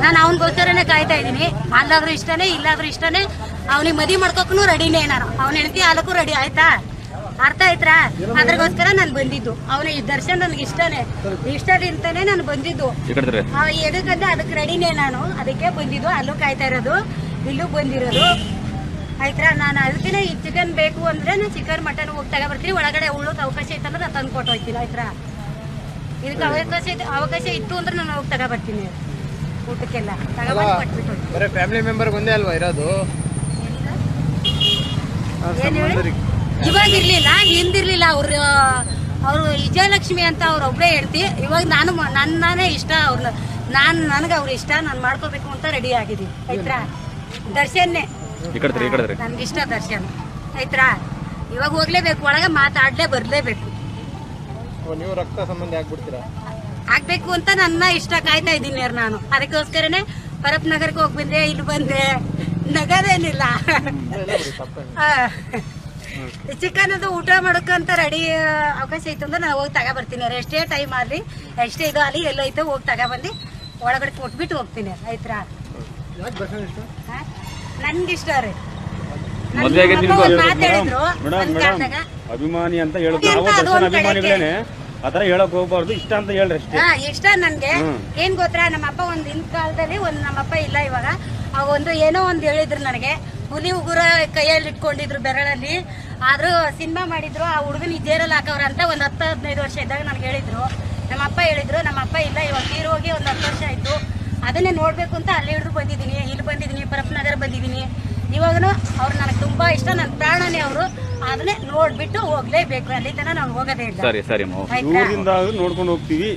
ನಾನು ಅವನಿಗೋಸ್ಕರನೇ ಕಾಯ್ತಾ ಇದ್ದೀನಿ. ಅಲ್ಲಾದ್ರೂ ಇಷ್ಟನೇ, ಇಲ್ಲಾದ್ರೂ ಇಷ್ಟನೇ. ಅವನಿಗೆ ಮದುವೆ ಮಾಡ್ಕೋಕ್ಕೂ ರೆಡಿನೇ. ನಾನು ಅವನ ಹೆಂಡತಿ ಹಾಲಕ್ಕೂ ರೆಡಿ ಆಯ್ತಾ, ಅರ್ಥ ಆಯ್ತಾ? ಅದ್ರಗೋಸ್ಕರ ನಾನು ಬಂದಿದ್ದು. ಅವನ ಈ ದರ್ಶನ್ ನನ್ಗೆ ಇಷ್ಟನೇ, ಇಷ್ಟದಿಂತಾನೆ ನಾನು ಬಂದಿದ್ದು. ಎದಕ್ಕಂದ್ರೆ ಅದಕ್ಕೆ ರೆಡಿನೇ ನಾನು, ಅದಕ್ಕೆ ಬಂದಿದ್ದು. ಅಲ್ಲೂ ಕಾಯ್ತಾ ಇರೋದು, ಇಲ್ಲೂ ಬಂದಿರೋದು ಆಯ್ತಾ. ನಾನು ಅದಕ್ಕೆ ಈ ಚಿಕನ್ ಬೇಕು ಅಂದ್ರೆ ನಾನು ಚಿಕನ್ ಮಟನ್ ಹೋಗಿ ತಗೊಬರ್ತೀನಿ. ಒಳಗಡೆ ಉಳ್ಳೋಕೆ ಅವಕಾಶ ಇತ್ತಂದ್ರೆ ನಾನು ತಂದು ಕೊಟ್ಟು ಹೋಗ್ತೀನಿ ಆಯ್ತಾ. ಇದಕ್ಕೆ ಅವಕಾಶ ಇತ್ತು ಅಂದ್ರೆ ನಾನು ಹೋಗಿ ತಗೊಬರ್ತೀನಿ. ಊಟಕ್ಕೆಲ್ಲ ತಗೊಬಂದು ಕೊಟ್ಬಿಟ್ಟು ಫ್ಯಾಮಿಲಿ ಮೆಂಬರ್ ಒಂದೇ ಅಲ್ವಾ ಇರೋದು? ಏನ್ ಹೇಳಿ, ಇವಾಗ ಇರ್ಲಿಲ್ಲ, ಹಿಂದಿರ್ಲಿಲ್ಲ. ಅವ್ರು ವಿಜಯಲಕ್ಷ್ಮಿ ಅಂತ ಅವ್ರ ಒಬ್ಬರೇ ಹೇಳ್ತಿ. ಇವಾಗ ನಾನೇ ಇಷ್ಟ ಅವ್ರನ್ನ, ನನಗೆ ಅವ್ರು ಇಷ್ಟ, ನಾನು ಮಾಡ್ಕೋಬೇಕು ಅಂತ ರೆಡಿ ಆಗಿದ್ದೀನಿ ಆಯ್ತಾ. ದರ್ಶನ್ನೇ ನನ್ಗಿಷ್ಟ, ದರ್ಶನ್ ಆಯ್ತಾ. ಇವಾಗ ಹೋಗ್ಲೇಬೇಕು, ಒಳಗೆ ಮಾತಾಡ್ಲೇ ಬರ್ಲೇಬೇಕು. ನೀವು ರಕ್ತ ಸಂಬಂಧ ಆಗ್ಬೇಕು ಅಂತ ನನ್ನ ಇಷ್ಟ, ಕಾಯ್ತಾ ಇದ್ದೀನಿ ನಾನು. ಅದಕ್ಕೋಸ್ಕರನೇ ಪರಪ್ ನಗರಕ್ಕೆ ಹೋಗಿ ಬಂದೆ, ಇಲ್ಲಿ ಬಂದೆ. ನಗದೇನಿಲ್ಲ. ಚಿಕನ್ ಅದು ಊಟ ಮಾಡೋಕ್ಕಂತ ರೆಡಿ ಅವಕಾಶ ಇತ್ತು ಅಂದ್ರೆ ನಾನು ಹೋಗಿ ತಗೊಬರ್ತೀನಿ. ಎಷ್ಟೇ ಟೈಮ್ ಆಗಲಿ, ಎಷ್ಟೇ ಇದು ಆಗಲಿ, ಎಲ್ಲೈತೋ ಹೋಗಿ ತಗೊಬಂದು ಒಳಗಡೆ ಕೊಟ್ಬಿಟ್ಟು ಹೋಗ್ತೀನಿ ಆಯ್ತಾ. ನನ್ಗಿಷ್ಟ ರೀ. ಅಭಿಮಾನಿ ಅಂತ ಹೇಳೋದು ಅಭಿಮಾನಿಗಳೇನೆ, ಆತರ ಹೇಳಕ್ ಹೋಗ್ಬಾರ್ದು. ಇಷ್ಟ ಅಂತ ಹೇಳ್ರಿ ಅಷ್ಟೇ. ಇಷ್ಟ ನನ್ಗೆ. ಏನ್ ಗೊತ್ತಾ, ನಮ್ಮಪ್ಪ ಒಂದ್ ಹಿಂದ್ ಕಾಲದಲ್ಲಿ ನಮ್ಮಪ್ಪ ಇಲ್ಲ ಇವಾಗ. ಒಂದು ಏನೋ ಒಂದ್ ಹೇಳಿದ್ರು ನನಗೆ, ಹುಲಿ ಉಗುರ ಕೈಯಲ್ಲಿ ಇಟ್ಕೊಂಡಿದ್ರು ಬೆರಳಲ್ಲಿ. ಆದ್ರೂ ಸಿನಿಮಾ ಮಾಡಿದ್ರು, ಆ ಹುಡುಗನ ಜೇರಲ್ಲಿ ಹಾಕವ್ರ ಅಂತ ಒಂದ್ 10-15 ವರ್ಷ ಇದ್ದಾಗ ನನ್ಗೆ ಹೇಳಿದ್ರು. ನಮ್ಮಪ್ಪ ಹೇಳಿದ್ರು. ನಮ್ಮಪ್ಪ ಇಲ್ಲ, ಇವಾಗ ತೀರೋಗಿ ಒಂದ್ 10 ವರ್ಷ ಆಯ್ತು. ಅದನ್ನೇ ನೋಡ್ಬೇಕು ಅಂತ ಅಲ್ಲಿ ಹಿಡಿದು ಬಂದಿದ್ದೀನಿ, ಇಲ್ಲಿ ಬಂದಿದ್ದೀನಿ, ಪರಪ್ ನಗರ ಬಂದಿದ್ದೀನಿ. ಇವಾಗನು ಅವ್ರು ನನಗೆ ತುಂಬಾ ಇಷ್ಟ, ನನ್ನ ಪ್ರಾಣನೇ ಅವರು. ಅದನ್ನೇ ನೋಡ್ಬಿಟ್ಟು ಹೋಗ್ಲೇಬೇಕು. ಅಲ್ಲಿ ತನಕ ನಾವು ಹೋಗೋದೇ ಇಲ್ಲ. ಸರಿ ನೋಡ್ಕೊಂಡು ಹೋಗ್ತೀವಿ.